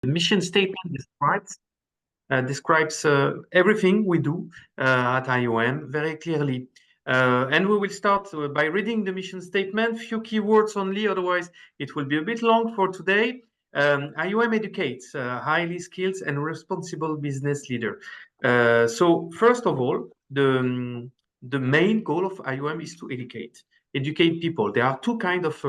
The mission statement describes everything we do at IUM very clearly. And we will start by reading the mission statement, few keywords only, otherwise it will be a bit long for today. IUM educates highly skilled and responsible business leader. So first of all, the main goal of IUM is to educate people. There are two kinds of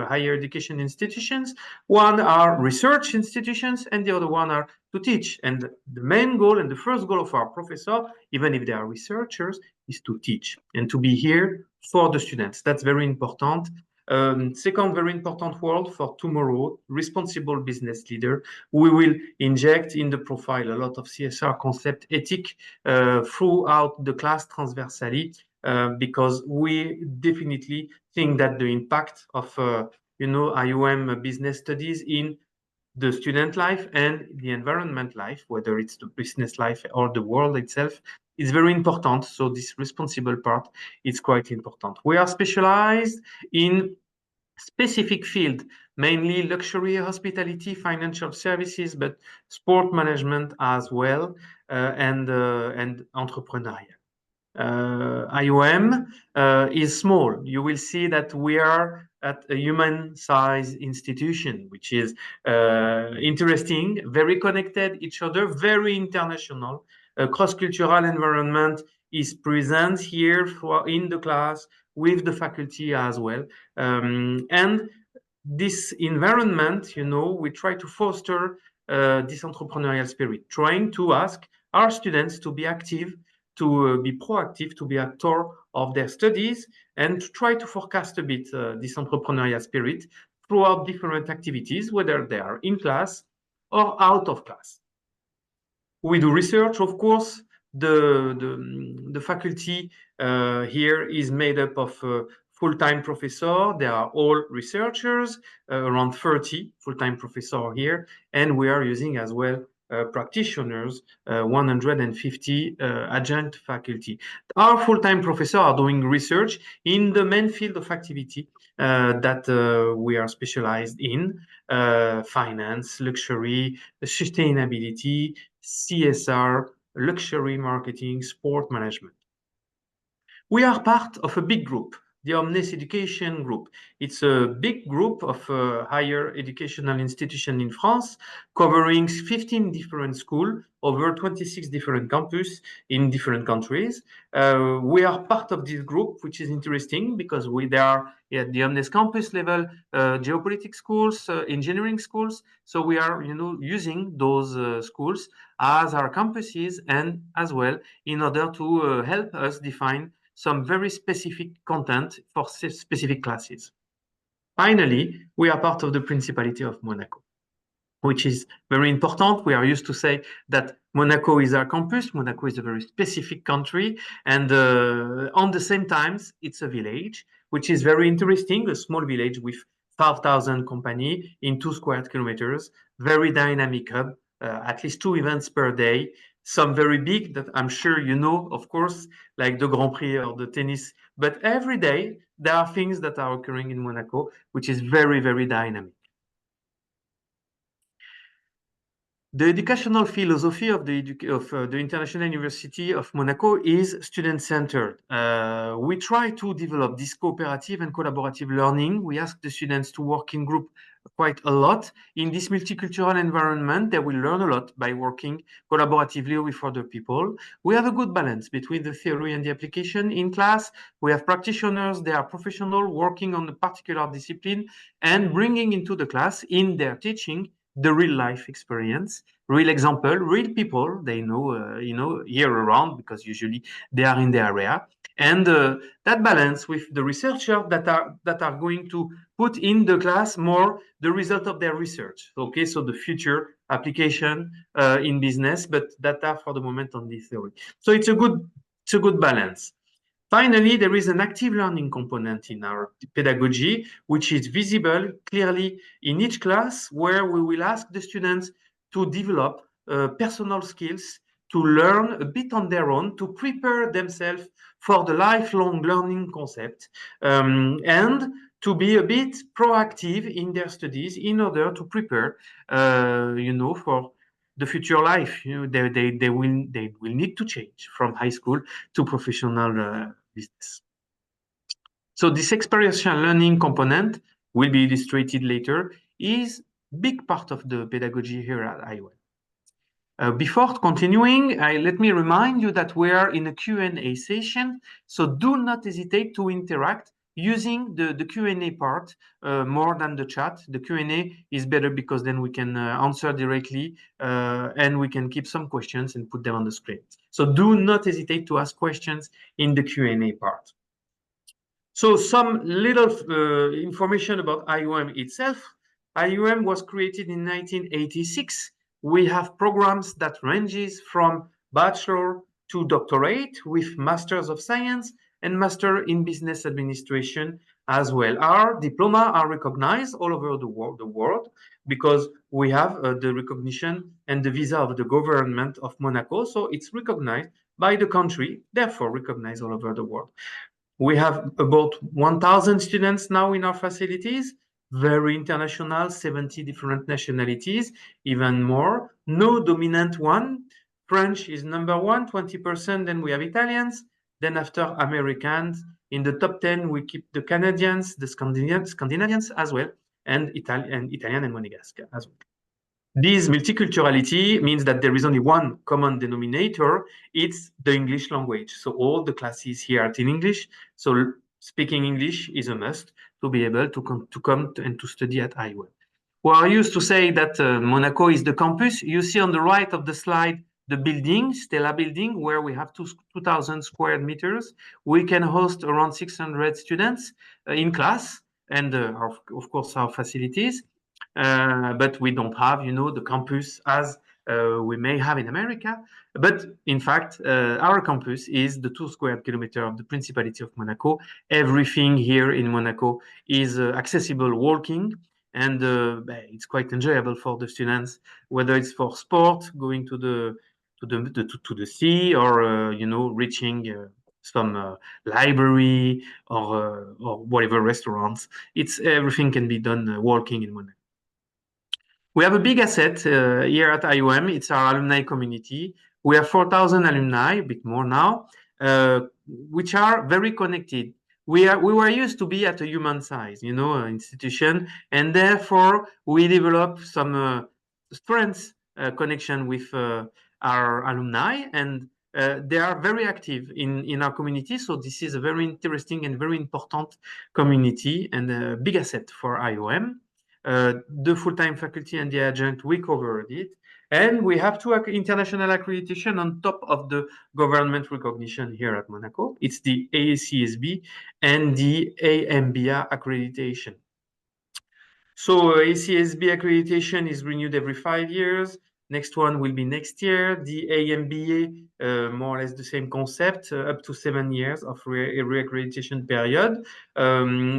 higher education institutions. One are research institutions and the other one are to teach. And the main goal and the first goal of our professor, even if they are researchers, is to teach and to be here for the students. That's very important. Second very important word for tomorrow, responsible business leader. We will inject in the profile a lot of CSR concept ethic throughout the class transversally because we definitely think that the impact of IUM business studies in the student life and the environment life, whether it's the business life or the world itself, is very important. So this responsible part is quite important. We are specialized in specific field, mainly luxury, hospitality, financial services, but sport management as well, and entrepreneurial. IUM is small. You will see that we are at a human-sized institution, which is interesting, very connected each other, very international. A cross-cultural environment is present here in the class with the faculty as well. And this environment, we try to foster this entrepreneurial spirit, trying to ask our students to be active, to be proactive, to be actor of their studies, and to try to forecast a bit this entrepreneurial spirit throughout different activities, whether they are in class or out of class. We do research, of course. The faculty here is made up of full-time professor. They are all researchers, around 30 full-time professor here, and we are using as well practitioners, 150 adjunct faculty. Our full-time professors are doing research in the main field of activity that we are specialized in, finance, luxury, sustainability, CSR, luxury marketing, sport management. We are part of a big group, the Omnes Education Group. It's a big group of higher educational institutions in France, covering 15 different schools, over 26 different campus in different countries. We are part of this group, which is interesting because there are at the Omnes campus level, geopolitics schools, engineering schools. So we are, using those schools as our campuses and as well in order to help us define some very specific content for specific classes. Finally, we are part of the Principality of Monaco, which is very important. We are used to say that Monaco is our campus. Monaco is a very specific country. And on the same time, it's a village, which is very interesting, a small village with 5,000 companies in 2 square kilometers, very dynamic hub, at least 2 events per day, some very big that I'm sure you know, of course, like the Grand Prix or the tennis. But every day, there are things that are occurring in Monaco, which is very, very dynamic. The educational philosophy of the International University of Monaco is student-centered. We try to develop this cooperative and collaborative learning. We ask the students to work in group quite a lot. In this multicultural environment, they will learn a lot by working collaboratively with other people. We have a good balance between the theory and the application in class. We have practitioners, they are professional working on a particular discipline and bringing into the class in their teaching the real life experience, real example, real people they know, year around because usually they are in the area, and that balance with the researchers that are going to put in the class more the result of their research. Okay, so the future application in business, but that are for the moment on this theory. So it's a good balance. Finally, there is an active learning component in our pedagogy, which is visible clearly in each class, where we will ask the students to develop personal skills to learn a bit on their own, to prepare themselves for the lifelong learning concept, and to be a bit proactive in their studies in order to prepare, for the future life. They will need to change from high school to professional business. So this experiential learning component will be illustrated later, is big part of the pedagogy here at IUM. Before continuing, let me remind you that we are in a Q&A session, so do not hesitate to interact using the Q&A part more than the chat. The Q&A is better because then we can answer directly and we can keep some questions and put them on the screen. So do not hesitate to ask questions in the Q&A part. So some little information about IUM itself. IUM was created in 1986. We have programs that ranges from bachelor to doctorate with Masters of Science and Master in Business Administration as well. Our diploma are recognized all over the world because we have the recognition and the visa of the government of Monaco. So it's recognized by the country, therefore recognized all over the world. We have about 1,000 students now in our facilities, very international, 70 different nationalities, even more. No dominant one. French is number one, 20%. Then we have Italians. Then after Americans, in the top 10, we keep the Canadians, the Scandinavians as well, and Italian and Monegasque as well. This multiculturality means that there is only one common denominator. It's the English language. So all the classes here are in English. So speaking English is a must to be able to come and to study at IUM. Well, I used to say that Monaco is the campus. You see on the right of the slide, the building, Stella building, where we have 2,000 square meters. We can host around 600 students in class and of course our facilities. But we don't have, the campus as we may have in America. But in fact, our campus is the 2 square kilometers of the Principality of Monaco. Everything here in Monaco is accessible walking, and it's quite enjoyable for the students, whether it's for sport, going to the sea, or reaching some library or whatever restaurants. It's everything can be done walking in Monaco. We have a big asset here at IUM. It's our alumni community. We have 4,000 alumni, a bit more now, which are very connected. We were used to be at a human size, institution, and therefore we develop some strengths connection with our alumni, and they are very active in our community. So this is a very interesting and very important community and a big asset for IUM. The full-time faculty and the adjunct, we covered it. And we have 2 international accreditation on top of the government recognition here at Monaco. It's the ACSB and the AMBA accreditation. So ACSB accreditation is renewed every 5 years. Next one will be next year. The AMBA, more or less the same concept, up to 7 years of re-accreditation period.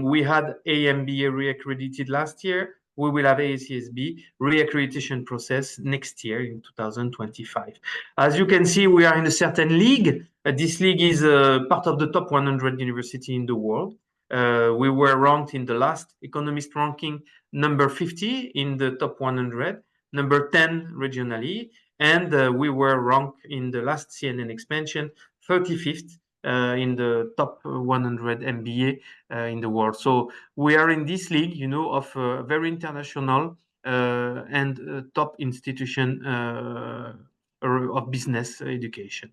We had AMBA re-accredited last year. We will have ACSB re-accreditation process next year in 2025. As you can see, we are in a certain league. This league is part of the top 100 university in the world. We were ranked in the last Economist ranking number 50 in the top 100, number 10 regionally, and we were ranked in the last CNN expansion 35th in the top 100 MBA in the world. So we are in this league, of very international and top institution of business education.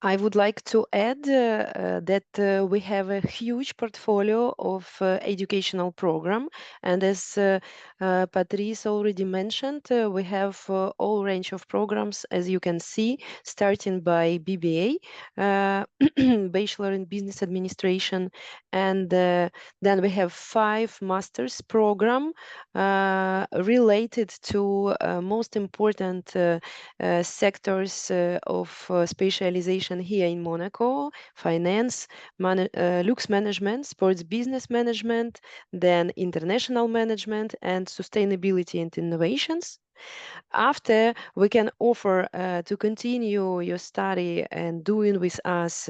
I would like to add that we have a huge portfolio of educational program, and as Patrice already mentioned, we have all range of programs, as you can see, starting by BBA, Bachelor in Business Administration, and then we have 5 master's program related to most important sectors of specialization here in Monaco: finance, luxe management, sports business management, then international management, and sustainability and innovations. After, we can offer to continue your study and doing with us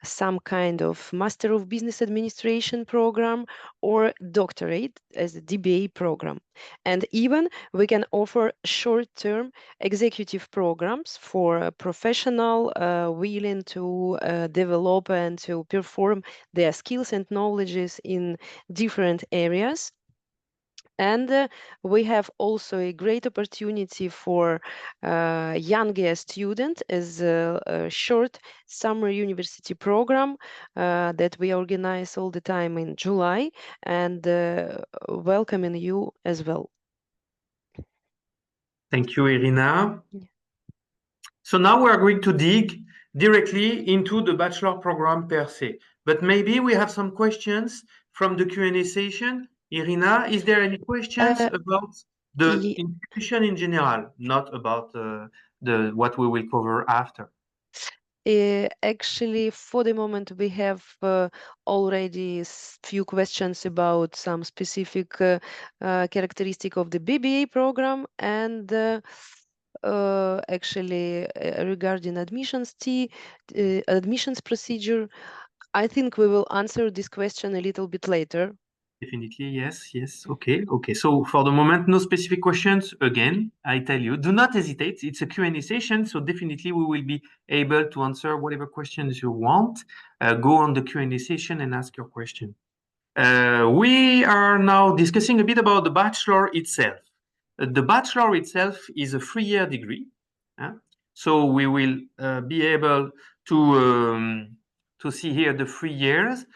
some kind of Master of Business Administration program or doctorate as a DBA program. And even we can offer short-term executive programs for a professional willing to develop and to perform their skills and knowledges in different areas. And we have also a great opportunity for younger students as a short summer university program that we organize all the time in July, and welcoming you as well. Thank you, Irina. Yeah. So now we are going to dig directly into the bachelor program per se. But maybe we have some questions from the Q&A session. Irina, is there any questions about the institution in general, not about what we will cover after? Actually, for the moment, we have already few questions about some specific characteristic of the BBA program, and actually regarding admissions procedure. I think we will answer this question a little bit later. Definitely, yes, yes. Okay, okay. So for the moment, no specific questions. Again, I tell you, do not hesitate. It's a Q&A session, so definitely we will be able to answer whatever questions you want. Go on the Q&A session and ask your question. We are now discussing a bit about the bachelor itself. The bachelor itself is a 3-year degree. So we will be able to see here the 3 years.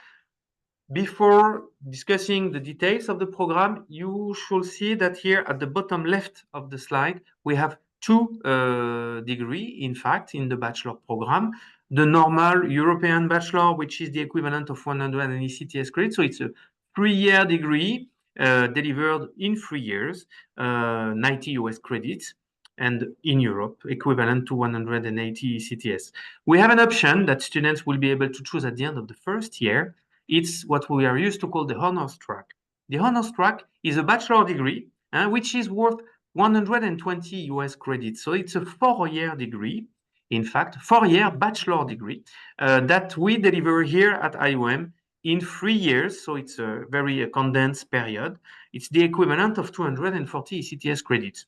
Before discussing the details of the program, you should see that here at the bottom left of the slide, we have 2 degrees, in fact, in the bachelor program. The normal European bachelor, which is the equivalent of 100 ECTS credits. So it's a 3-year degree delivered in 3 years, 90 US credits, and in Europe, equivalent to 180 ECTS. We have an option that students will be able to choose at the end of the first year. It's what we are used to call the honors track. The honors track is a bachelor degree, which is worth 120 US credits. So it's a 4-year degree, in fact, 4-year bachelor degree that we deliver here at IUM in 3 years. So it's a very condensed period. It's the equivalent of 240 ECTS credits.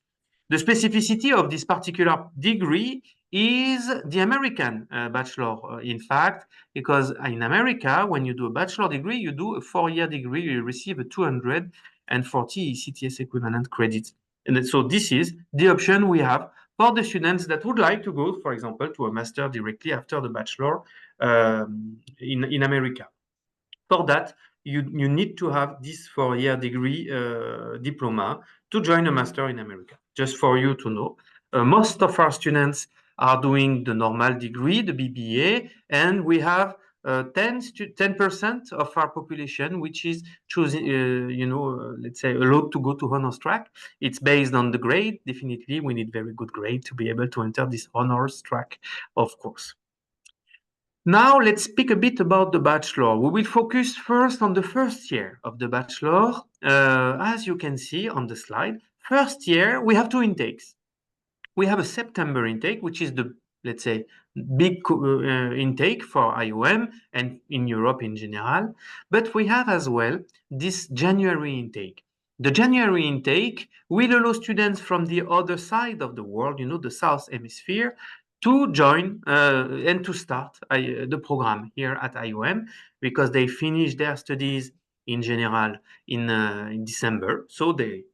The specificity of this particular degree is the American bachelor, in fact, because in America, when you do a bachelor degree, you do a 4-year degree, you receive a 240 ECTS equivalent credits. And so this is the option we have for the students that would like to go, for example, to a master directly after the bachelor in America. For that, you need to have this 4-year degree diploma to join a master in America. Just for you to know, most of our students are doing the normal degree, the BBA, and we have 10% of our population which is choosing, let's say, allowed to go to honors track. It's based on the grade. Definitely, we need very good grade to be able to enter this honors track, of course. Now let's speak a bit about the bachelor. We will focus first on the first year of the bachelor. As you can see on the slide, first year, we have 2 intakes. We have a September intake, which is the, let's say, big intake for IUM and in Europe in general. But we have as well this January intake. The January intake will allow students from the other side of the world, the South Hemisphere, to join and to start the program here at IUM because they finish their studies in general in December. So they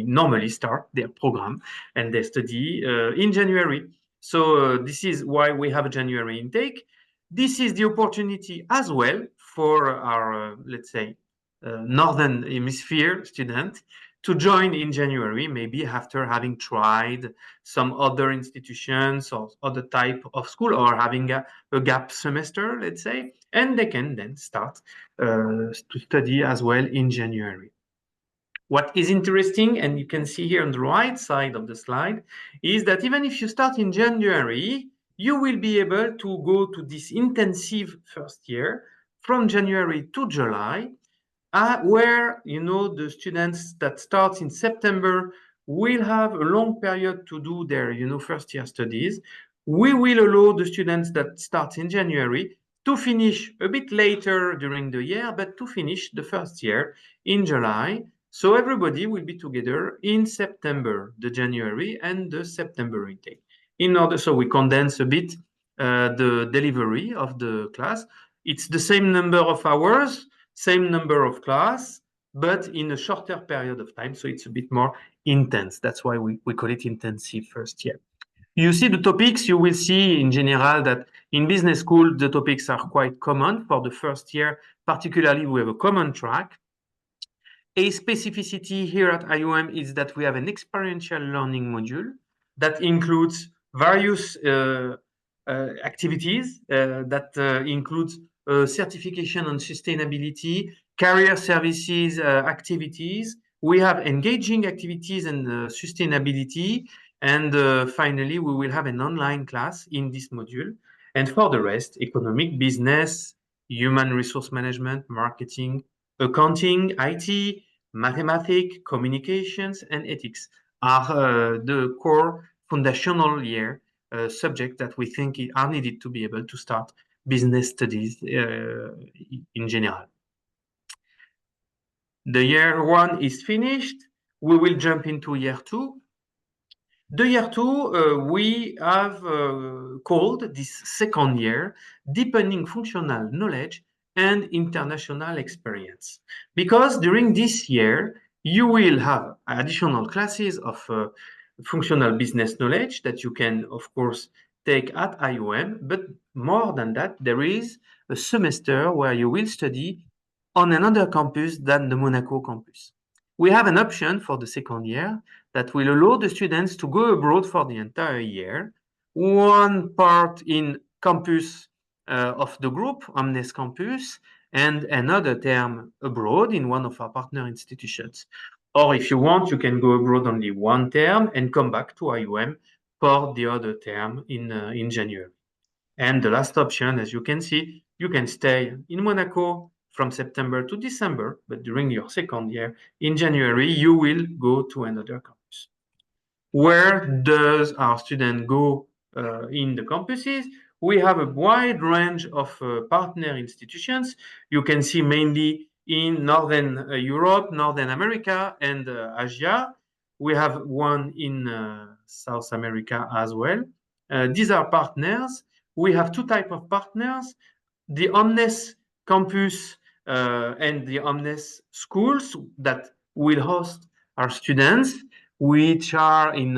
normally start their program and they study in January. So this is why we have a January intake. This is the opportunity as well for our, let's say, Northern Hemisphere student to join in January, maybe after having tried some other institutions or other type of school or having a gap semester, let's say, and they can then start to study as well in January. What is interesting, and you can see here on the right side of the slide, is that even if you start in January, you will be able to go to this intensive first year from January to July, where the students that start in September will have a long period to do their, first year studies. We will allow the students that start in January to finish a bit later during the year, but to finish the first year in July. So everybody will be together in September, the January and the September intake. So we condense a bit the delivery of the class. It's the same number of hours, same number of class, but in a shorter period of time. So it's a bit more intense. That's why we call it intensive first year. You see the topics, you will see in general that in business school, the topics are quite common for the first year. Particularly, we have a common track. A specificity here at IUM is that we have an experiential learning module that includes various activities that includes certification on sustainability, career services activities. We have engaging activities and sustainability. And finally, we will have an online class in this module. And for the rest, economic, business, human resource management, marketing, accounting, IT, mathematics, communications, and ethics are the core foundational year subject that we think are needed to be able to start business studies in general. The year one is finished. We will jump into year two. The year two, we have called this second year Deepening Functional Knowledge and International Experience. Because during this year, you will have additional classes of functional business knowledge that you can, of course, take at IUM. But more than that, there is a semester where you will study on another campus than the Monaco campus. We have an option for the second year that will allow the students to go abroad for the entire year. One part in campus of the group, Omnes Campus, and another term abroad in one of our partner institutions. Or if you want, you can go abroad only one term and come back to IUM for the other term in January. And the last option, as you can see, you can stay in Monaco from September to December, but during your second year in January, you will go to another campus. Where does our student go in the campuses? We have a wide range of partner institutions. You can see mainly in Northern Europe, Northern America, and Asia. We have one in South America as well. These are partners. We have two types of partners, the Omnes campus and the Omnes schools that will host our students, which are in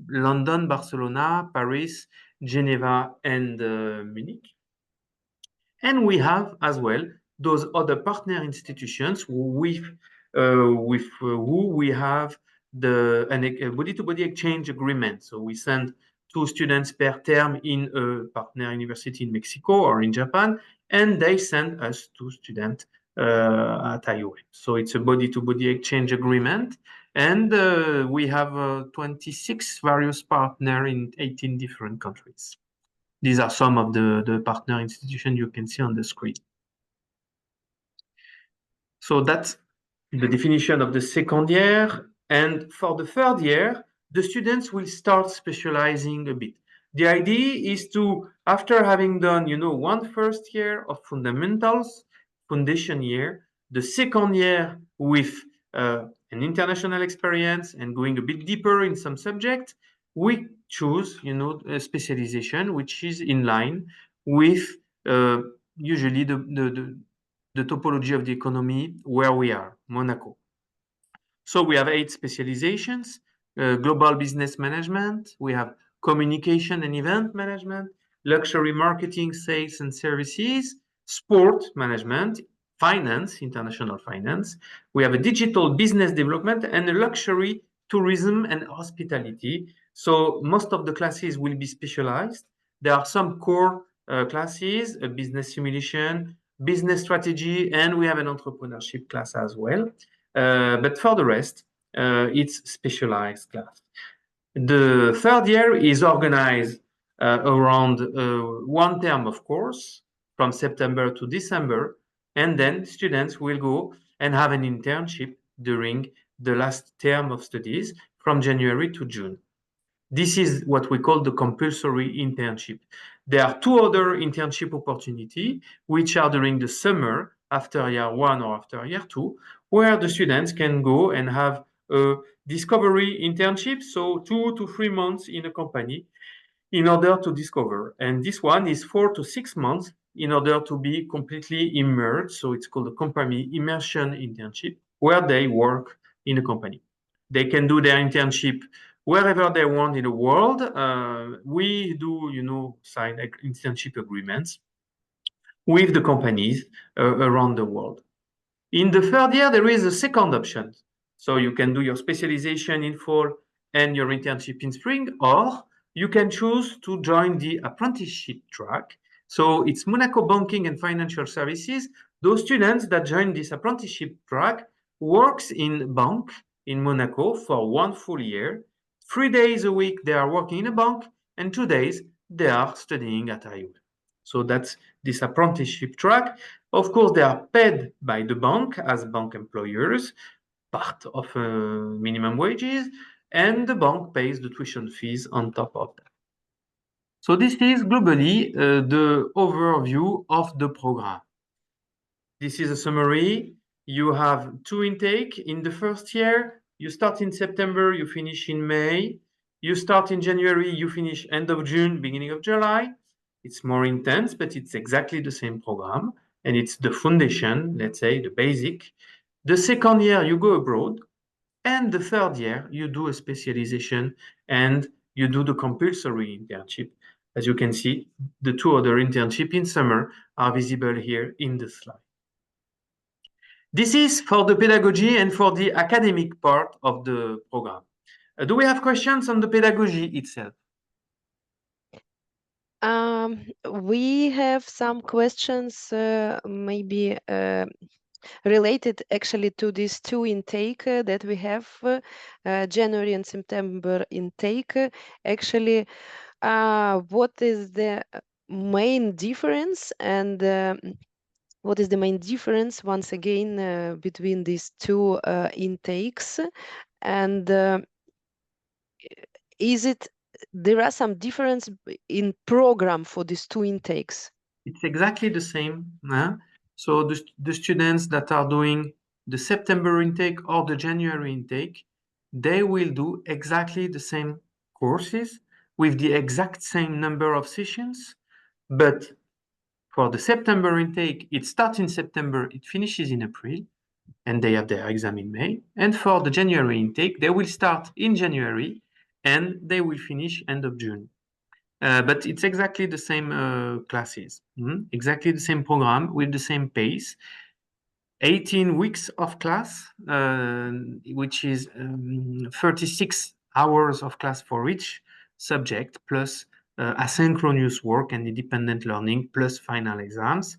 London, Barcelona, Paris, Geneva, and Munich. And we have as well those other partner institutions with who we have a body-to-body exchange agreement. So we send 2 students per term in a partner university in Mexico or in Japan, and they send us 2 students at IUM. So it's a body-to-body exchange agreement, and we have 26 various partners in 18 different countries. These are some of the partner institutions you can see on the screen. So that's the definition of the second year. And for the third year, the students will start specializing a bit. The idea is to, after having done, one first year of fundamentals, foundation year, the second year with an international experience and going a bit deeper in some subject, we choose, a specialization which is in line with usually the topology of the economy where we are, Monaco. So we have 8 specializations, global business management, we have communication and event management, luxury marketing, sales and services, sport management, finance, international finance. We have a digital business development and a luxury tourism and hospitality. So most of the classes will be specialized. There are some core classes, a business simulation, business strategy, and we have an entrepreneurship class as well. But for the rest, it's specialized class. The third year is organized around one term, of course, from September to December, and then students will go and have an internship during the last term of studies from January to June. This is what we call the compulsory internship. There are two other internship opportunities, which are during the summer after year one or after year two, where the students can go and have a discovery internship, so 2 to 3 months in a company in order to discover. And this one is 4 to 6 months in order to be completely immersed. So it's called a company immersion internship, where they work in a company. They can do their internship wherever they want in the world. We do, sign internship agreements with the companies around the world. In the third year, there is a second option. So you can do your specialization in fall and your internship in spring, or you can choose to join the apprenticeship track. So it's Monaco Banking and Financial Services. Those students that join this apprenticeship track works in bank in Monaco for 1 full year. 3 days a week they are working in a bank, and 2 days they are studying at IUM. So that's this apprenticeship track. Of course, they are paid by the bank as bank employers, part of minimum wages, and the bank pays the tuition fees on top of that. So this is globally the overview of the program. This is a summary. You have 2 intake in the first year. You start in September, you finish in May. You start in January, you finish end of June, beginning of July. It's more intense, but it's exactly the same program. And it's the foundation, let's say, the basic. The second year, you go abroad. And the third year, you do a specialization and you do the compulsory internship. As you can see, the 2 other internships in summer are visible here in the slide. This is for the pedagogy and for the academic part of the program. Do we have questions on the pedagogy itself? We have some questions, maybe related actually to these 2 intake that we have, January and September intake. Actually, what is the main difference, and what is the main difference once again between these 2 intakes, and is it there are some difference in program for these 2 intakes? It's exactly the same. So the students that are doing the September intake or the January intake, they will do exactly the same courses with the exact same number of sessions. But for the September intake, it starts in September, it finishes in April, and they have their exam in May. And for the January intake, they will start in January and they will finish end of June. But it's exactly the same classes, exactly the same program with the same pace. 18 weeks of class, which is 36 hours of class for each subject, plus asynchronous work and independent learning, plus final exams.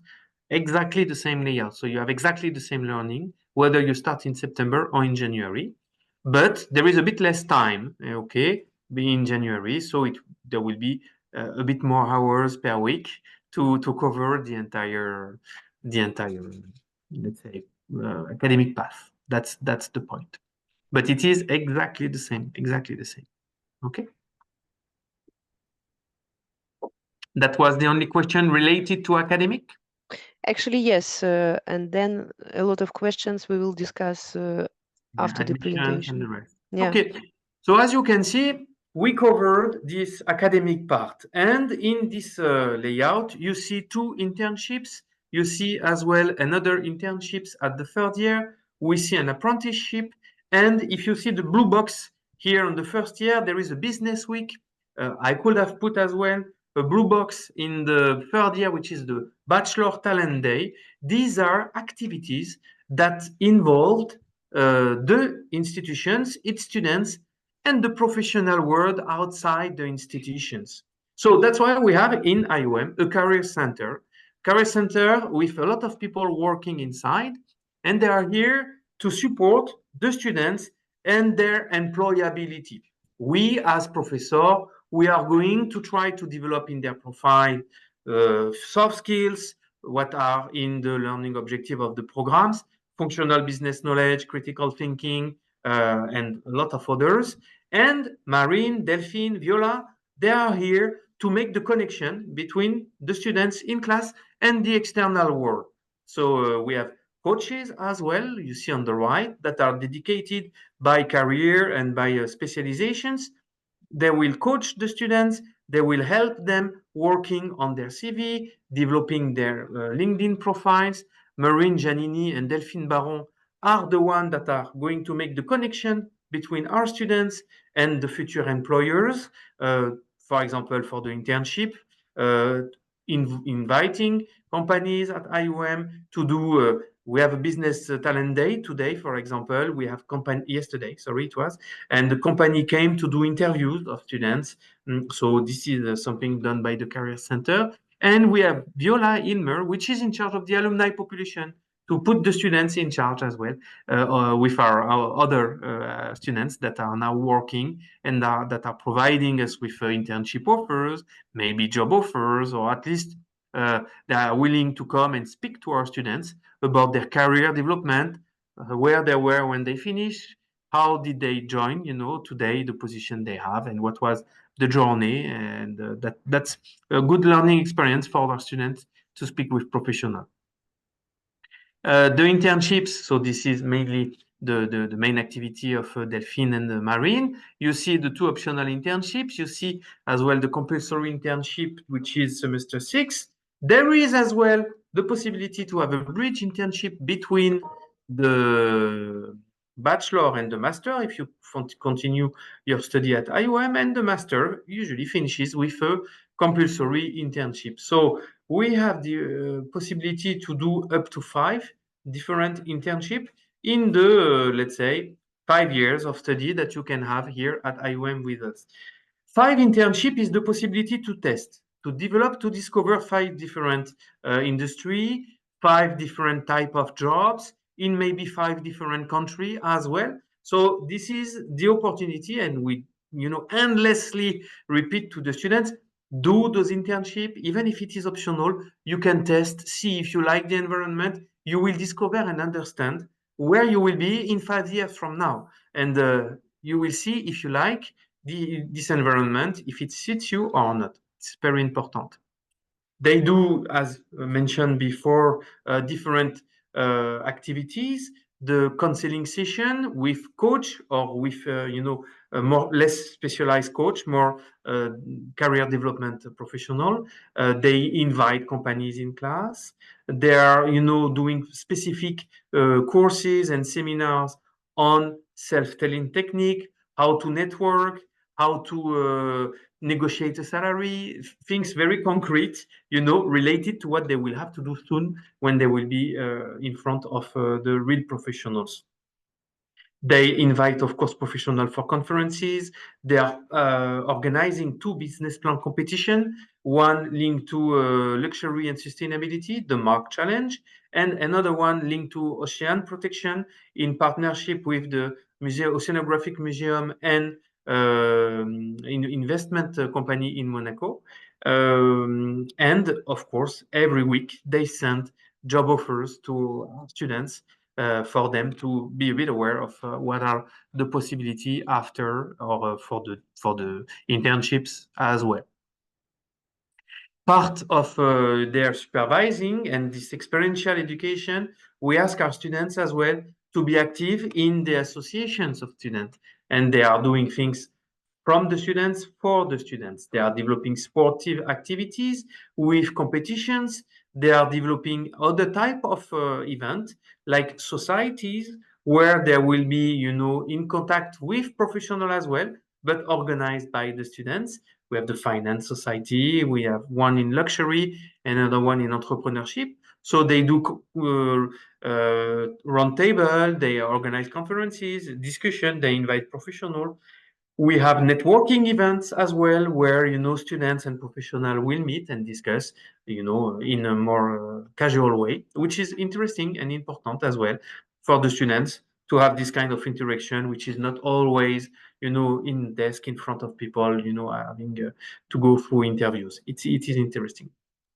Exactly the same layout. So you have exactly the same learning, whether you start in September or in January. But there is a bit less time, okay, in January. So there will be a bit more hours per week to cover the entire let's say academic path. That's the point. But it is exactly the same. Okay. That was the only question related to academic. Actually, yes, and then a lot of questions we will discuss after the Admissions and the presentation. rest. Yeah. Okay. So as you can see, we covered this academic part, and in this layout, you see 2 internships. You see as well another internships at the 3rd year. We see an apprenticeship, and if you see the blue box here on the 1st year, there is a business week. I could have put as well a blue box in the 3rd year, which is the Bachelor Talent Day. These are activities that involved the institutions, its students, and the professional world outside the institutions. So that's why we have in IUM a career center with a lot of people working inside, and they are here to support the students and their employability. We, as professor, we are going to try to develop in their profile soft skills, what are in the learning objective of the programs, functional business knowledge, critical thinking, and a lot of others. And Marine, Delphine, Viola, they are here to make the connection between the students in class and the external world. So we have coaches as well, you see on the right, that are dedicated by career and by specializations. They will coach the students. They will help them working on their CV, developing their LinkedIn profiles. Marine Giannini and Delphine Baron are the ones that are going to make the connection between our students and the future employers. For example, for the internship, uh, inviting companies at IUM to do. We have a business talent day today, for example. We have company yesterday. Sorry, it was, and the company came to do interviews of students. So this is something done by the Career Center. And we have Viola Ilmer, which is in charge of the alumni population, to put the students in charge as well, with our other students that are now working and that are providing us with internship offers, maybe job offers, or at least they are willing to come and speak to our students about their career development, where they were when they finished, how did they join, today, the position they have, and what was the journey. And that's a good learning experience for our students to speak with professionals. The internships, so this is mainly the main activity of Delphine and Marine. You see the two optional internships. You see as well the compulsory internship, which is semester 6. There is as well the possibility to have a bridge internship between the bachelor and the master if you want to continue your study at IUM, and the master usually finishes with a compulsory internship. So we have the possibility to do up to 5 different internship in the, let's say, 5 years of study that you can have here at IUM with us. 5 internship is the possibility to test, to develop, to discover 5 different industry, 5 different type of jobs in maybe 5 different country as well. So this is the opportunity, and we, endlessly repeat to the students, do those internship, even if it is optional. You can test, see if you like the environment. You will discover and understand where you will be in 5 years from now, and you will see if you like this environment, if it suits you or not. It's very important. They do, as mentioned before, different activities. The counseling session with coach, or with a more less specialized coach, more career development professional. They invite companies in class. They are doing specific courses and seminars on self-telling technique, how to network, how to negotiate a salary, things very concrete, related to what they will have to do soon when they will be in front of the real professionals. They invite, of course, professionals for conferences. They are organizing 2 business plan competition, one linked to luxury and sustainability, the Mark Challenge, and another one linked to ocean protection in partnership with the Oceanographic Museum and investment company in Monaco. And of course, every week they send job offers to students for them to be a bit aware of what are the possibility after, or for the internships as well. Part of their supervising and this experiential education, we ask our students as well to be active in the associations of students, and they are doing things from the students for the students. They are developing sportive activities with competitions. They are developing other type of event, like societies, where there will be, in contact with professional as well, but organized by the students. We have the finance society. We have one in luxury, another one in entrepreneurship. So they do round table. They organize conferences, discussion. They invite professional. We have networking events as well, where students and professionals will meet and discuss, in a more casual way, which is interesting and important as well for the students to have this kind of interaction, which is not always, in desk in front of people, having to go through interviews. It is interesting.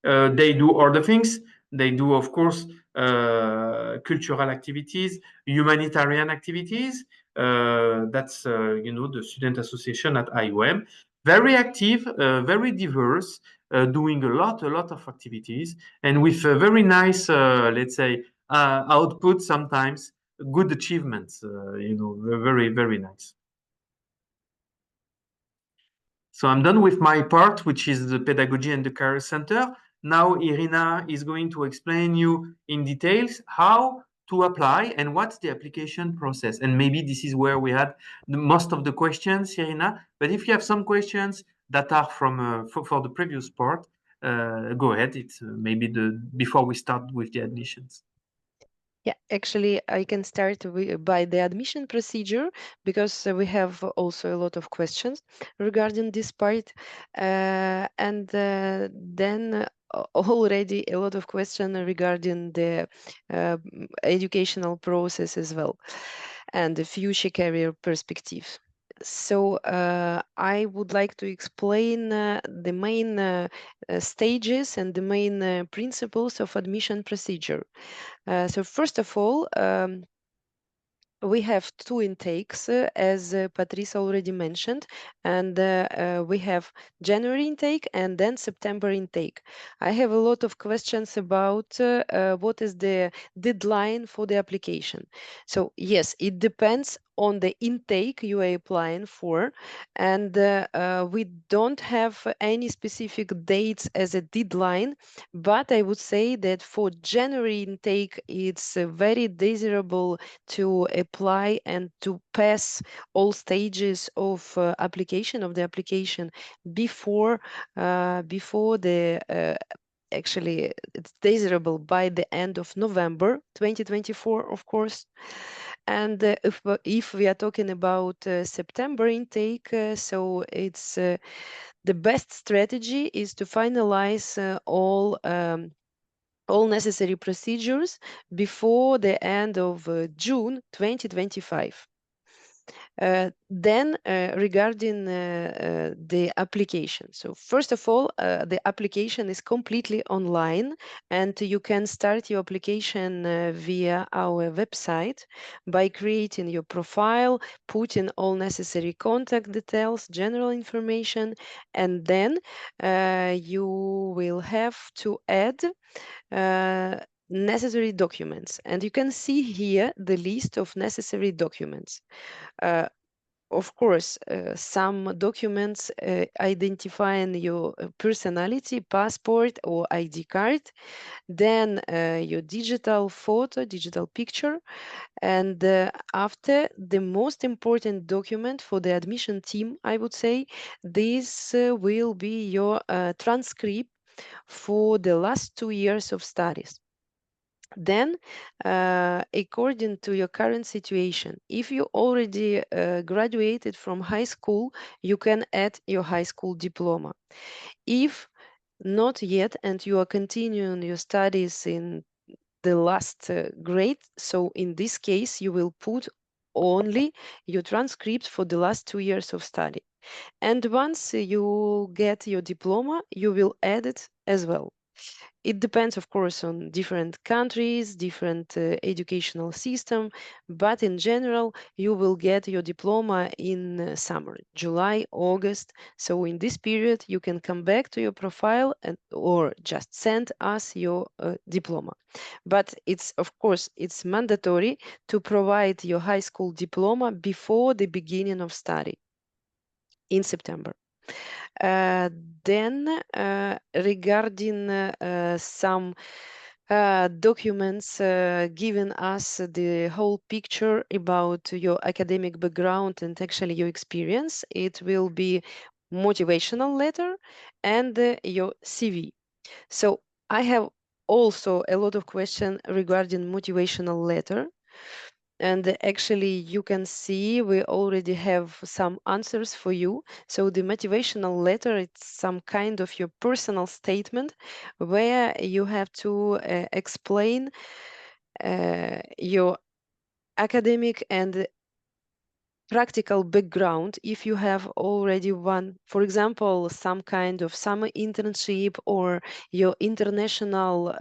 They do other things. They do, of course, cultural activities, humanitarian activities. That's the Student Association at IUM. Very active, very diverse, doing a lot of activities, and with a very nice, let's say, output sometimes, good achievements. Very nice. So I'm done with my part, which is the pedagogy and the career center. Now Irina is going to explain you in details how to apply and what's the application process. And maybe this is where we had most of the questions, Irina. But if you have some questions that are from for the previous part, go ahead. It's maybe before we start with the admissions. Yeah, actually, I can start by the admission procedure because we have also a lot of questions regarding this part. And then already a lot of questions regarding the educational process as well and the future career perspective. So I would like to explain the main stages and the main principles of admission procedure. So first of all, we have two intakes, as Patrice already mentioned, and we have January intake and then September intake. I have a lot of questions about what is the deadline for the application. So yes, it depends on the intake you are applying for, and we don't have any specific dates as a deadline, but I would say that for January intake, it's very desirable to apply and to pass all stages of application of the application before the actually it's desirable by the end of November 2024, of course. And if we are talking about September intake, so it's the best strategy is to finalize all necessary procedures before the end of June 2025. Then regarding the application. So first of all, the application is completely online and you can start your application via our website by creating your profile, putting all necessary contact details, general information, and then you will have to add necessary documents. And you can see here the list of necessary documents. Of course, some documents identifying your personality, passport or ID card, then your digital photo, digital picture, and after the most important document for the admission team, I would say, this will be your transcript for the last 2 years of studies. Then, according to your current situation, if you already graduated from high school, you can add your high school diploma. If not yet and you are continuing your studies in the last grade, so in this case, you will put only your transcript for the last 2 years of study. And once you get your diploma, you will add it as well. It depends, of course, on different countries, different educational system, but in general, you will get your diploma in summer, July, August. So in this period, you can come back to your profile or just send us your diploma. But it's, of course, it's mandatory to provide your high school diploma before the beginning of study in September. Then, regarding some documents giving us the whole picture about your academic background and actually your experience, it will be motivational letter and your CV. So I have also a lot of questions regarding motivational letter. And actually, you can see we already have some answers for you. So the motivational letter, it's some kind of your personal statement where you have to explain your academic and practical background, if you have already one, for example, some kind of summer internship or your international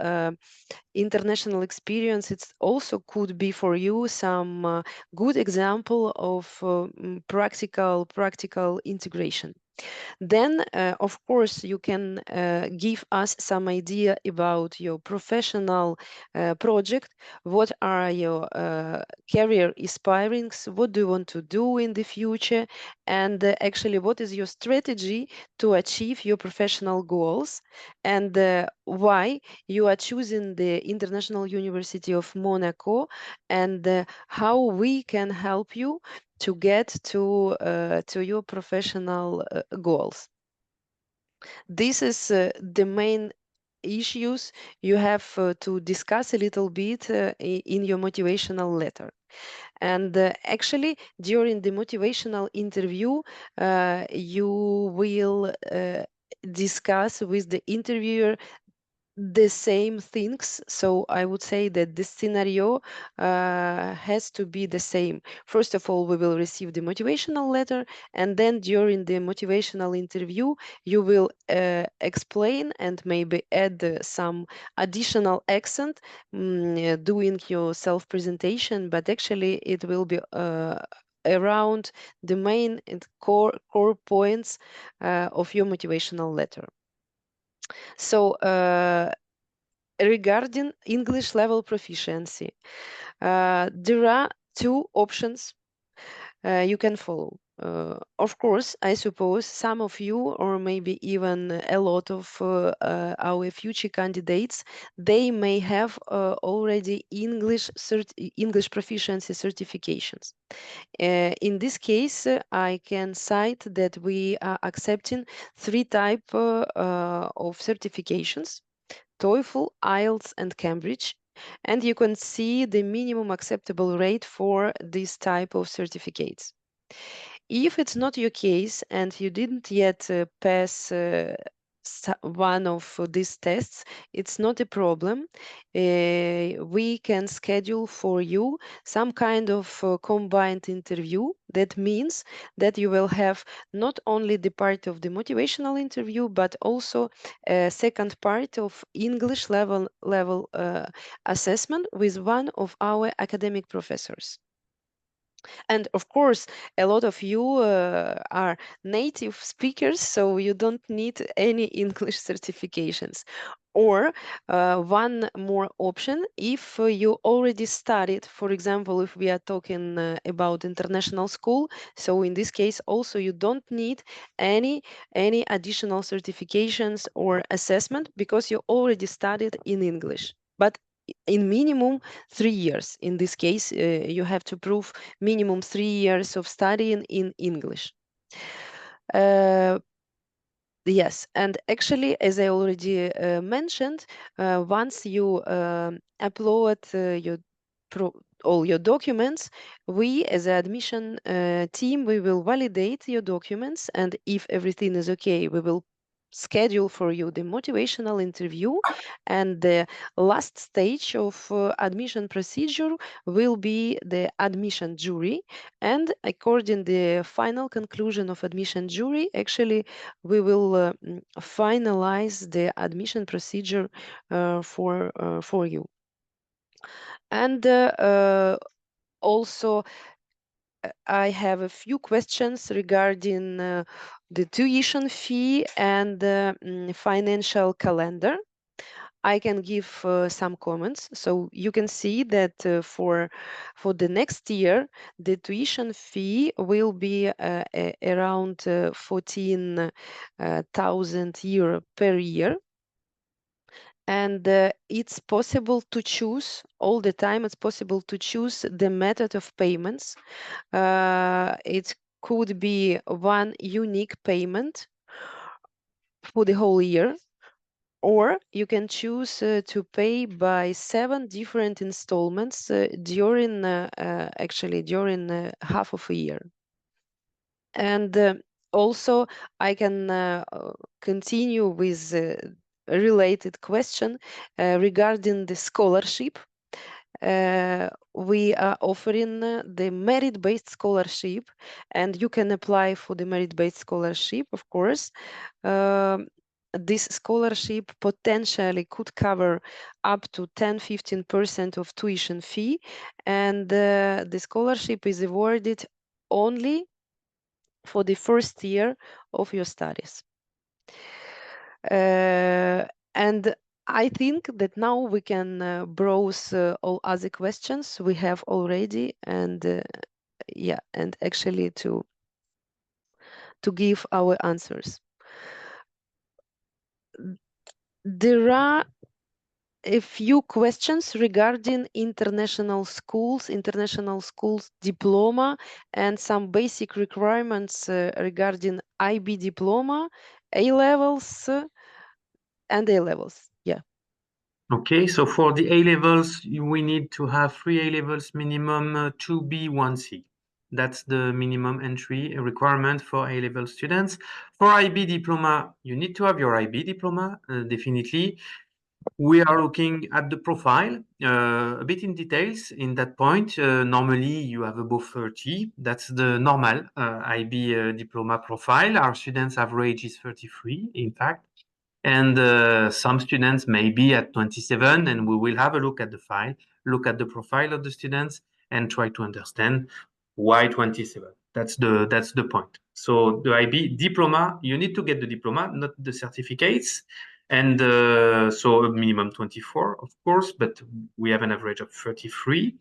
experience, it also could be for you some good example of practical integration. Then, of course, you can give us some idea about your professional project. What are your career aspirings? What do you want to do in the future? And actually, what is your strategy to achieve your professional goals? And why you are choosing the International University of Monaco? And how we can help you to get to your professional goals. This is the main issues you have to discuss a little bit in your motivational letter. And actually, during the motivational interview, you will discuss with the interviewer the same things. So I would say that the scenario has to be the same. First of all, we will receive the motivational letter, and then during the motivational interview, you will explain and maybe add some additional accent doing your self-presentation, but actually it will be around the main and core points of your motivational letter. So regarding English level proficiency, there are two options you can follow. Of course, I suppose some of you, or maybe even a lot of our future candidates, they may have already English proficiency certifications. In this case, I can cite that we are accepting three types of certifications: TOEFL, IELTS, and Cambridge. And you can see the minimum acceptable rate for this type of certificates. If it's not your case and you didn't yet pass one of these tests, it's not a problem. We can schedule for you some kind of combined interview. That means that you will have not only the part of the motivational interview, but also a second part of English level assessment with one of our academic professors. And of course, a lot of you are native speakers, so you don't need any English certifications. Or one more option, if you already studied, for example, if we are talking about international school, so in this case also you don't need any additional certifications or assessment because you already studied in English. But in minimum 3 years. In this case, you have to prove minimum 3 years of studying in English. Yes, and actually, as I already mentioned, once you upload all your documents, we as an admission team, we will validate your documents, and if everything is okay, we will schedule for you the motivational interview, and the last stage of admission procedure will be the admission jury. And according the final conclusion of admission jury, actually we will finalize the admission procedure for you. And also I have a few questions regarding the tuition fee and the financial calendar. I can give some comments. So you can see that for the next year, the tuition fee will be around 14,000 euro per year. And it's possible to choose all the time. It's possible to choose the method of payments. It could be one unique payment for the whole year, or you can choose to pay by 7 different installments during half of a year. And also I can continue with a related question regarding the scholarship. we are offering the merit-based scholarship, and you can apply for the merit-based scholarship, of course. This scholarship potentially could cover up to 10-15% of tuition fee, and the scholarship is awarded only for the first year of your studies. And I think that now we can browse all other questions we have already, and yeah, and actually to give our answers. There are a few questions regarding international schools diploma, and some basic requirements regarding IB diploma, A levels, and A levels. Yeah. Okay, so for the A levels, we need to have 3 A levels minimum, 2B, 1C. That's the minimum entry requirement for A level students. For IB diploma, you need to have your IB diploma, definitely. We are looking at the profile a bit in details in that point. Normally, you have above 30. That's the normal IB diploma profile. Our students' average is 33, in fact. And some students may be at 27, and we will have a look at the file, look at the profile of the students, and try to understand why 27. That's the point. So the IB diploma, you need to get the diploma, not the certificates. And so a minimum 24, of course, but we have an average of 33.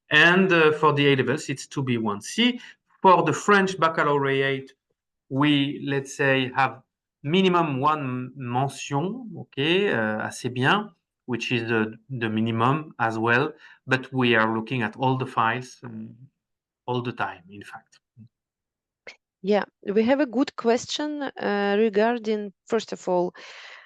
And for the A levels, it's 2B, 1C. For the French baccalaureate, we, let's say, have minimum one mention, okay, assez bien, which is the minimum as well. But we are looking at all the files all the time, in fact. Yeah, we have a good question regarding, first of all,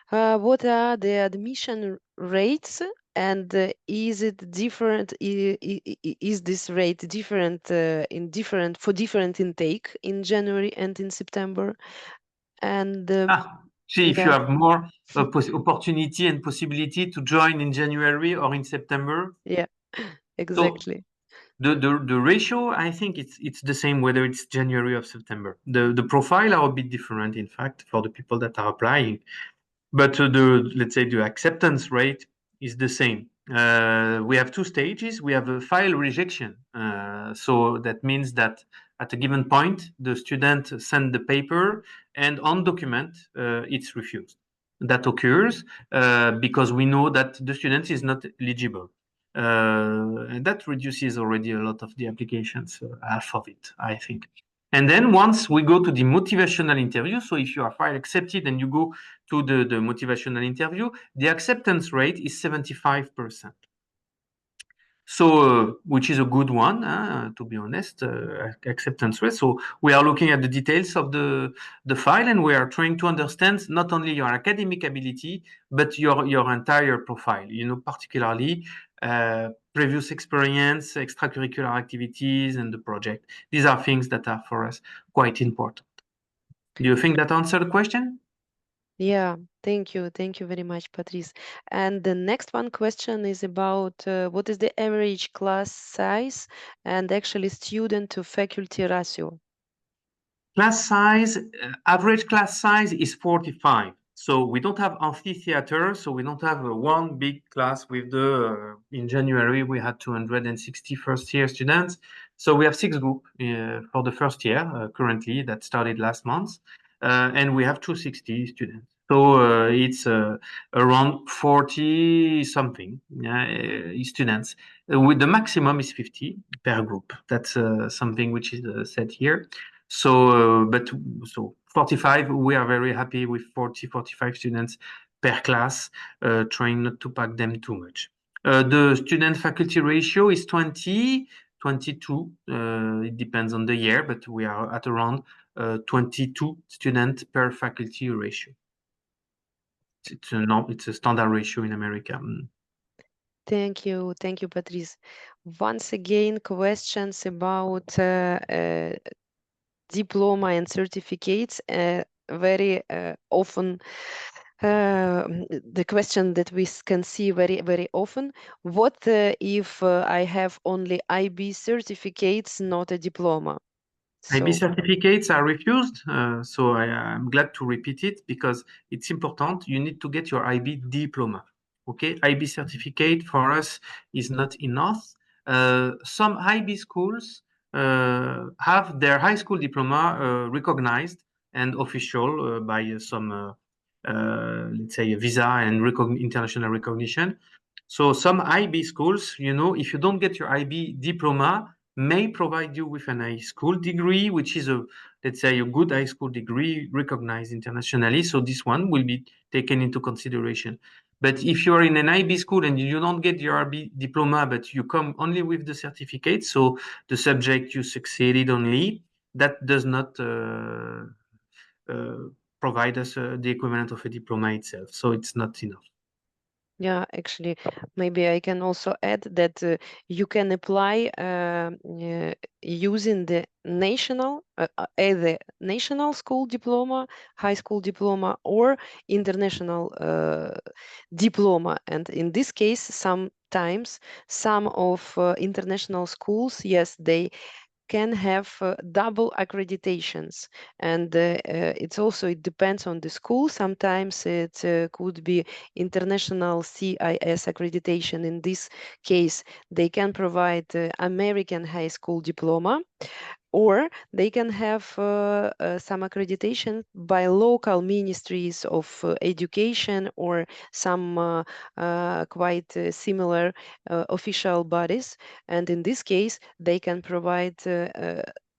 what are the admission rates, and is it different? Is this rate different for different intake in January and in September? And see, if you yeah, have more opportunity and possibility to join in January or in September. yeah, So exactly. the ratio, I think it's the same whether it's January or September. The profile are a bit different, in fact, for the people that are applying. But let's say the acceptance rate is the same. We have two stages. We have a file rejection. So that means that at a given point, the student send the paper, and on document, it's refused. That occurs because we know that the student is not eligible. And that reduces already a lot of the applications, half of it, I think. And then once we go to the motivational interview, so if you are file accepted and you go to the motivational interview, the acceptance rate is 75%. So, which is a good one, to be honest, acceptance rate. So we are looking at the details of the file, and we are trying to understand not only your academic ability, but your entire profile, particularly previous experience, extracurricular activities, and the project. These are things that are for us quite important. Do you think that answered the question? Yeah, thank you. Thank you very much, Patrice. And the next one question is about what is the average class size and actually student to faculty ratio? Class size, average class size is 45. So we don't have amphitheater, so we don't have one big class with in January, we had 260 first year students. So we have 6 groups for the first year currently that started last month. And we have 260 students. So it's around 40 something students. With the maximum is 50 per group. That's something which is said here. So 45, we are very happy with 40, 45 students per class, trying not to pack them too much. The student faculty ratio is 20, 22. It depends on the year, but we are at around 22 students per faculty ratio. It's a standard ratio in America. Thank you, Patrice. Once again, questions about diploma and certificates very often The question that we can see very, very often, what if I have only IB certificates, not a diploma? IB So, certificates are refused, so I'm glad to repeat it because it's important. You need to get your IB diploma. Okay, IB certificate for us is not enough. Some IB schools have their high school diploma recognized and official by some, let's say, a visa and international recognition. So some IB schools, if you don't get your IB diploma, may provide you with an high school degree, which is let's say, a good high school degree recognized internationally. So this one will be taken into consideration. But if you are in an IB school and you don't get your IB diploma, but you come only with the certificate, so the subject you succeeded only, that does not uh, provide us the equivalent of a diploma itself. So it's not enough. yeah, actually, maybe I can also add that you can apply using the either national school diploma, high school diploma, or international diploma. And in this case, sometimes some of international schools, yes, they can have double accreditations, and it depends on the school. Sometimes it could be international CIS accreditation. In this case, they can provide American high school diploma, or they can have some accreditation by local ministries of education, or some quite similar official bodies. And in this case, they can provide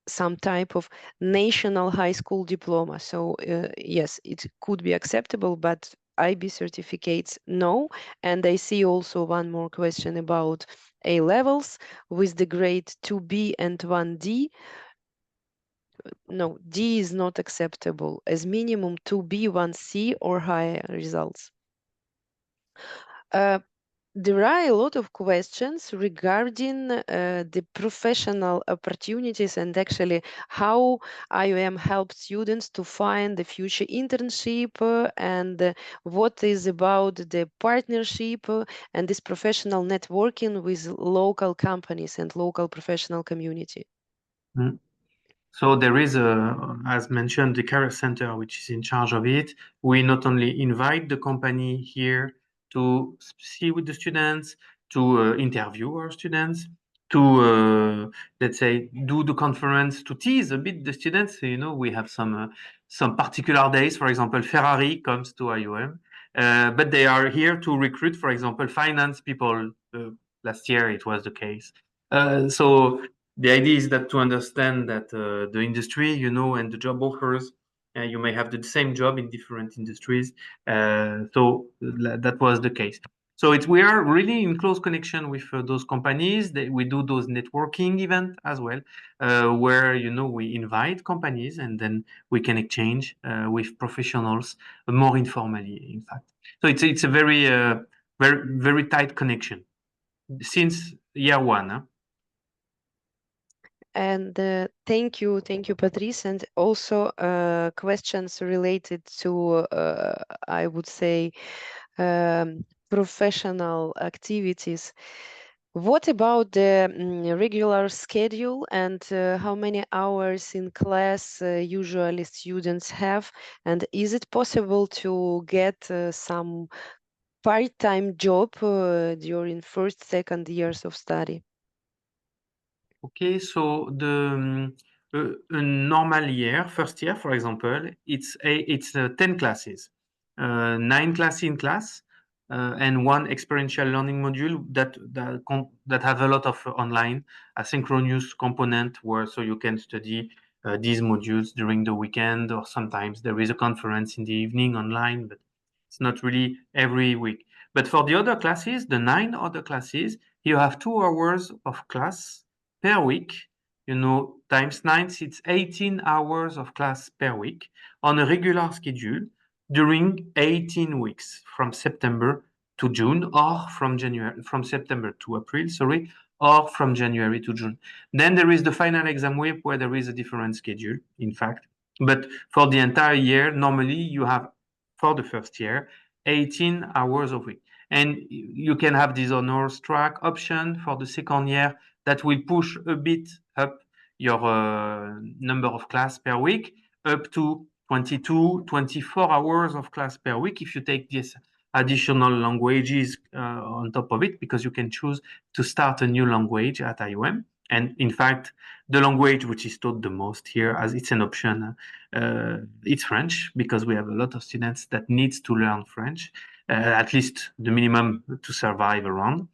some type of national high school diploma. So yes, it could be acceptable, but IB certificates, no. And I see also one more question about A levels with the grade 2B and 1D. No, D is not acceptable, as minimum 2B, 1C or higher results. There are a lot of questions regarding the professional opportunities, and actually how IUM helps students to find the future internship, and what is about the partnership and this professional networking with local companies and local professional community. Mm. So there is, as mentioned, the Career Center, which is in charge of it. We not only invite the company here to see with the students, to interview our students, to, let's say, do the conference to tease a bit the students. We have some particular days. For example, Ferrari comes to IUM, but they are here to recruit, for example, finance people. Last year it was the case. So the idea is that to understand that the industry, and the job offers, you may have the same job in different industries. So that was the case. So we are really in close connection with those companies. We do those networking events as well, where we invite companies and then we can exchange with professionals more informally. In fact, so it's a very very tight connection since year one. Huh? And thank you, Patrice. And also questions related to, I would say, professional activities. What about the regular schedule, and how many hours in class usually students have? And is it possible to get some part-time job during first, second years of study? Okay, so a normal year, first year, for example, it's 10 classes, 9 classes in class, and one experiential learning module that have a lot of online asynchronous component where so you can study these modules during the weekend, or sometimes there is a conference in the evening online, but it's not really every week. But for the other classes, the 9 other classes, you have 2 hours of class per week, times 9, it's 18 hours of class per week on a regular schedule during 18 weeks from September to June, or from September to April, sorry, or from January to June. Then there is the final exam week where there is a different schedule, in fact. But for the entire year, normally you have for the first year, 18 hours a week. And you can have this honors track option for the second year that will push a bit up your number of class per week, up to 22, 24 hours of class per week if you take this additional languages on top of it, because you can choose to start a new language at IUM. And in fact, the language which is taught the most here, as it's an option, it's French, because we have a lot of students that needs to learn French, at least the minimum to survive around.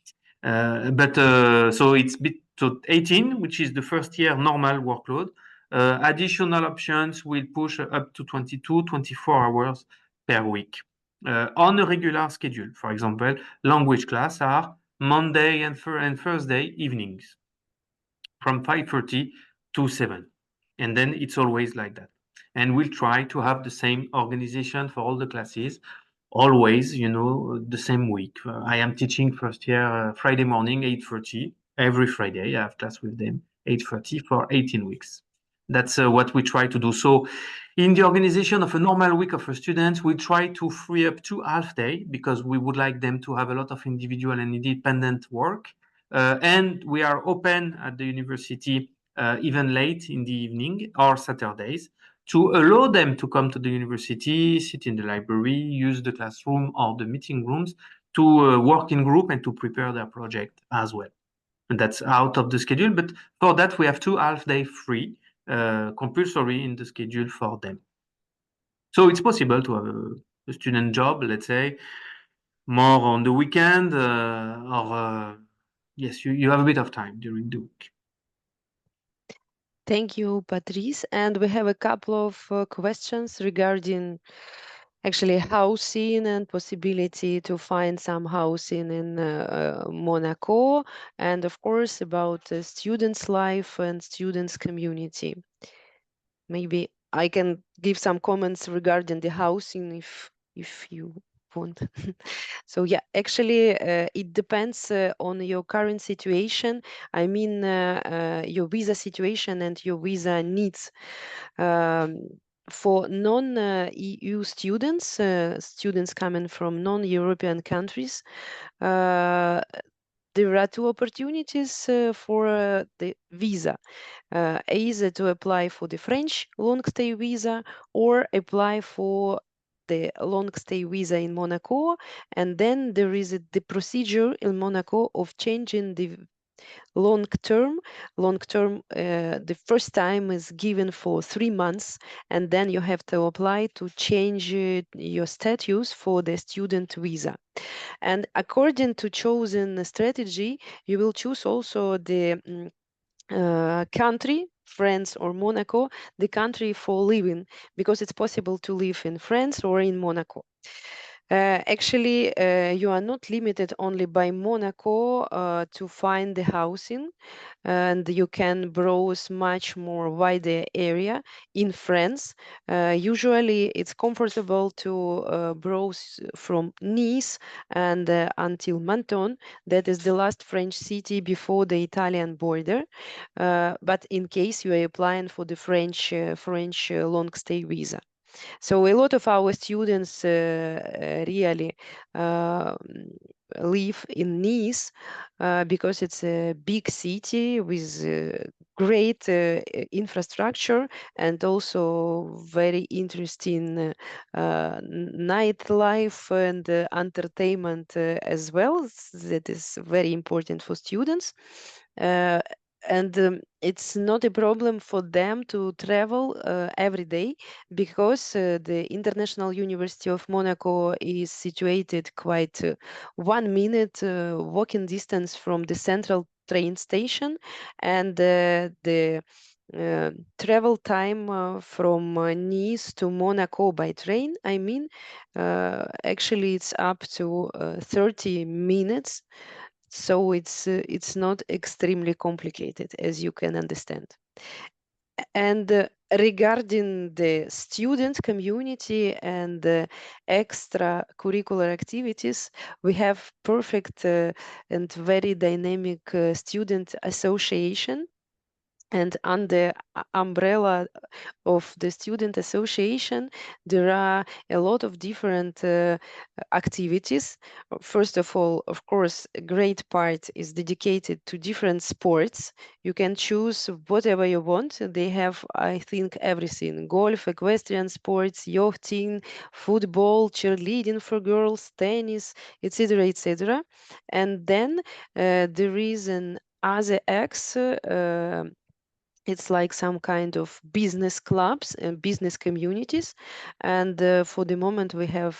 So it's bit to 18, which is the first year normal workload. Additional options will push up to 22, 24 hours per week on a regular schedule. For example, language class are Monday and Thursday evenings from 5:30 to 7. And then it's always like that. And we'll try to have the same organization for all the classes, always, the same week. I am teaching first year Friday morning, 8:30. Every Friday, I have class with them, 8:30 for 18 weeks. That's what we try to do. So in the organization of a normal week of a student, we try to free up 2 half day, because we would like them to have a lot of individual and independent work. And we are open at the university even late in the evening or Saturdays, to allow them to come to the university, sit in the library, use the classroom or the meeting rooms to work in group and to prepare their project as well. And that's out of the schedule. But for that, we have 2 half day free, compulsory in the schedule for them. So it's possible to have a student job, let's say, more on the weekend, or yes, you have a bit of time during the week. Thank you, Patrice. And we have a couple of questions regarding actually housing and possibility to find some housing in Monaco, and of course about students' life and students' community. Maybe I can give some comments regarding the housing if you want. So yeah, actually it depends on your current situation. I mean your visa situation and your visa needs. For non-EU students, students coming from non-European countries, there are 2 opportunities for the visa. Either to apply for the French long stay visa or apply for the long stay visa in Monaco. And then there is the procedure in Monaco of changing the long term. The first time is given for 3 months, and then you have to apply to change your status for the student visa. And according to chosen strategy, you will choose also the country, France or Monaco, the country for living, because it's possible to live in France or in Monaco. Actually, you are not limited only by Monaco to find the housing, and you can browse much more wider area in France. Usually, it's comfortable to browse from Nice and until Menton. That is the last French city before the Italian border. But in case you are applying for the French long stay visa. So a lot of our students really live in Nice because it's a big city with great infrastructure and also very interesting nightlife and entertainment as well. That is very important for students. And it's not a problem for them to travel every day, because the International University of Monaco is situated quite 1 minute walking distance from the central train station, and the travel time from Nice to Monaco by train, I mean, actually it's up to 30 minutes. So it's not extremely complicated, as you can understand. And regarding the student community and the extracurricular activities, we have perfect and very dynamic student association. And under umbrella of the Student Association, there are a lot of different activities. First of all, of course, a great part is dedicated to different sports. You can choose whatever you want. They have, I think, everything: golf, equestrian sports, yachting, football, cheerleading for girls, tennis, etc., etc. And then there is an other X. It's like some kind of business clubs and business communities. And for the moment, we have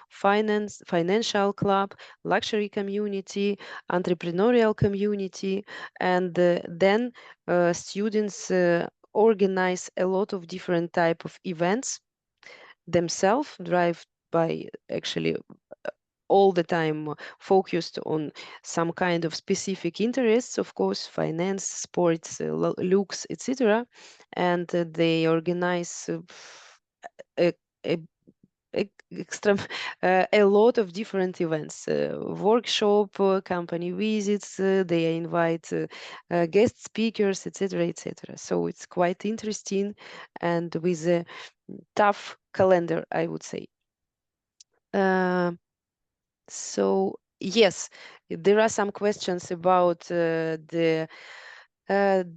financial club, luxury community, entrepreneurial community, and then students organize a lot of different type of events themselves, drive by actually all the time focused on some kind of specific interests, of course, finance, sports, looks, etc. And they organize a, a, extra a lot of different events, workshop, company visits. They invite guest speakers, etc., etc. So it's quite interesting and with a tough calendar, I would say. So yes, there are some questions about the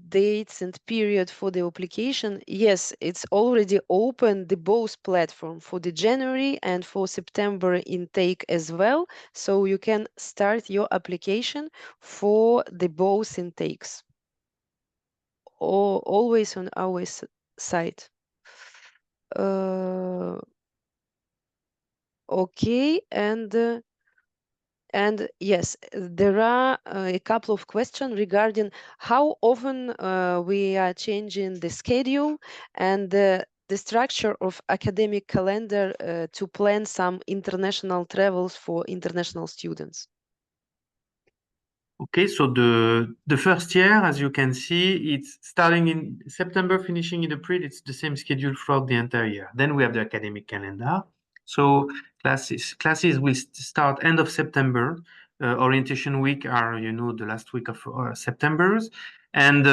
dates and period for the application. Yes, it's already open, the both platform, for the January and for September intake as well. So you can start your application for the both intakes. Always on our site. Okay, and yes, there are a couple of questions regarding how often we are changing the schedule and the structure of academic calendar to plan some international travels for international students. Okay, so the first year, as you can see, it's starting in September, finishing in April. It's the same schedule throughout the entire year. Then we have the academic calendar. So classes will start end of September. Orientation week are, the last week of September. And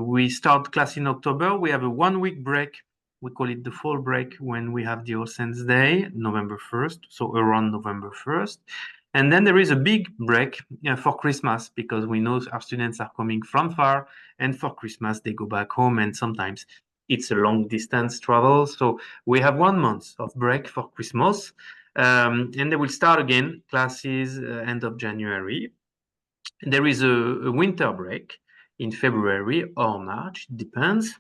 we start class in October. We have a 1 week break. We call it the fall break when we have the All Saints Day, November 1st. So around November 1st. And then there is a big break for Christmas because we know our students are coming from far, and for Christmas they go back home, and sometimes it's a long distance travel. So we have 1 month of break for Christmas, and they will start again classes end of January. There is a winter break in February or March, it depends.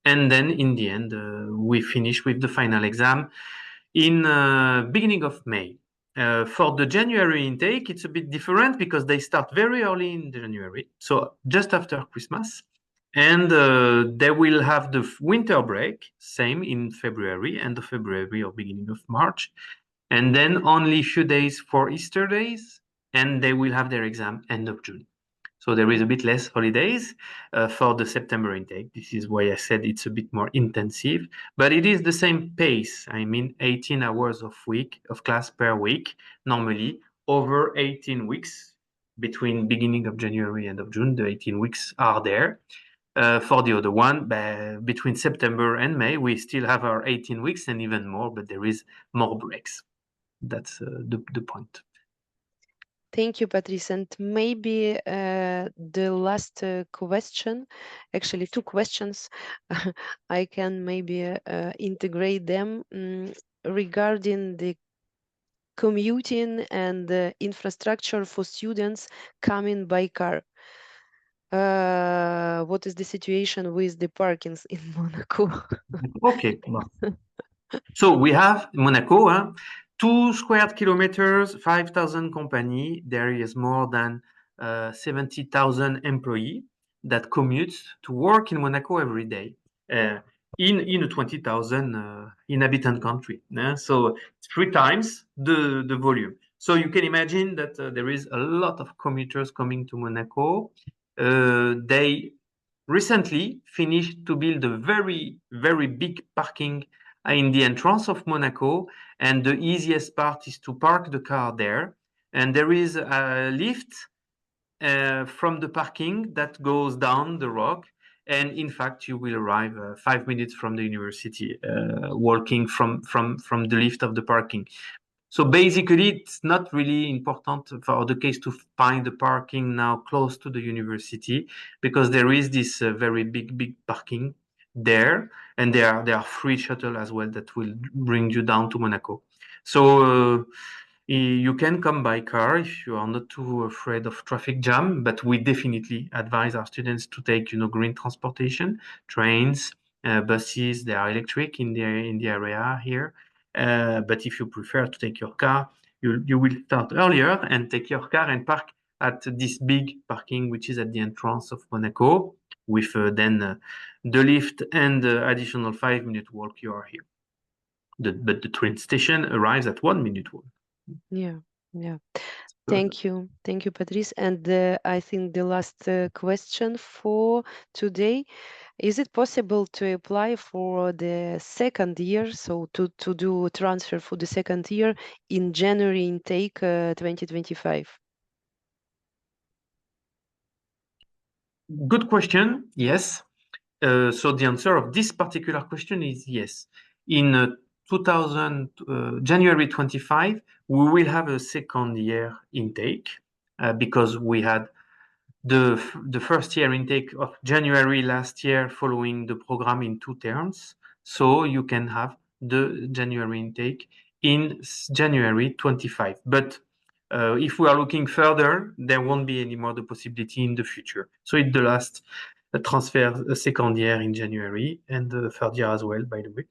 And then in the end, we finish with the final exam in beginning of May. For the January intake, it's a bit different because they start very early in January, so just after Christmas. And they will have the winter break, same in February, end of February or beginning of March. And then only a few days for Easter days, and they will have their exam end of June. So there is a bit less holidays for the September intake. This is why I said it's a bit more intensive, but it is the same pace. I mean, 18 hours of class per week, normally over 18 weeks between beginning of January and of June. The 18 weeks are there. For the other one, between September and May, we still have our 18 weeks and even more, but there is more breaks. That's the point. Thank you, Patrice. And maybe the last question, actually 2 questions, I can maybe integrate them regarding the commuting and the infrastructure for students coming by car. What is the situation with the parkings in Monaco? Okay. So we have Monaco, 2 square kilometers, 5,000 company. There is more than 70,000 employees that commute to work in Monaco every day in a 20,000 inhabitant country. So 3 times the volume. So you can imagine that there is a lot of commuters coming to Monaco. They recently finished to build a very, very big parking in the entrance of Monaco, and the easiest part is to park the car there. And there is a lift from the parking that goes down the rock, And in fact, you will arrive 5 minutes from the university, walking from the lift of the parking. So basically, it's not really important for the case to find the parking now close to the university, because there is this very big parking there, and there are free shuttle as well that will bring you down to Monaco. So you can come by car if you are not too afraid of traffic jam, but we definitely advise our students to take, green transportation, trains, buses. They are electric in the area here. But if you prefer to take your car, you will start earlier and take your car and park at this big parking, which is at the entrance of Monaco, with then the lift and additional 5-minute walk. You are here. But the train station arrives at 1-minute walk. Yeah. Thank you, Patrice. And I think the last question for today: is it possible to apply for the second year, so to do transfer for the second year in January intake 2025? Good question. Yes. So the answer of this particular question is yes. In January 25, we will have a second year intake because we had the first year intake of January last year following the program in 2 terms. So you can have the January intake in January 25. But if we are looking further, there won't be any more the possibility in the future. So it's the last transfer, second year in January, and the third year as well, by the way.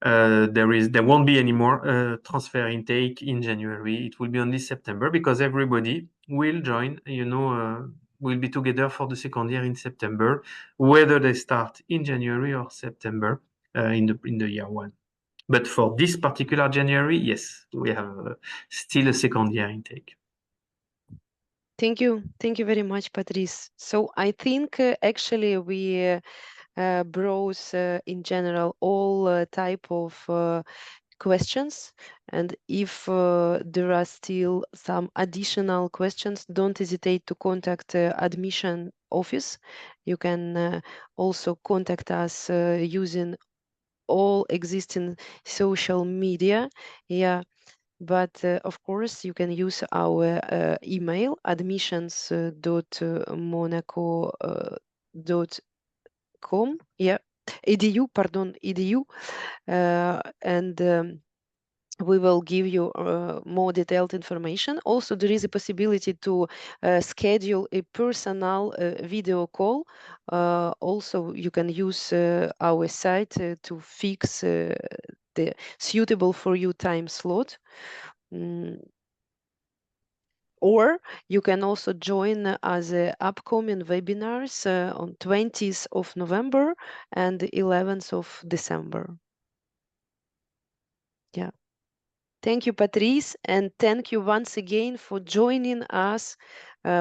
There won't be any more transfer intake in January. It will be only September, because everybody will join, will be together for the second year in September, whether they start in January or September in the year one. But for this particular January, yes, we have still a second year intake. Thank you very much, Patrice. So I think actually we browse in general all type of questions, and if there are still some additional questions, don't hesitate to contact admission office. You can also contact us using all existing social media. But of course, you can use our email admissions.monaco.com. edu, and we will give you more detailed information. Also, there is a possibility to schedule a personal video call. Also, you can use our site to fix the suitable for you time slot. Or you can also join us upcoming webinars on 20th of November and 11th of December. Yeah. Thank you, Patrice, and thank you once again for joining us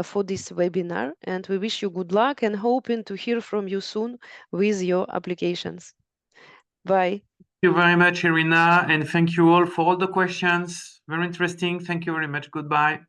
for this webinar. And we wish you good luck and hoping to hear from you soon with your applications. Bye. Thank you very much, Irina, and thank you all for all the questions. Very interesting. Thank you very much. Goodbye.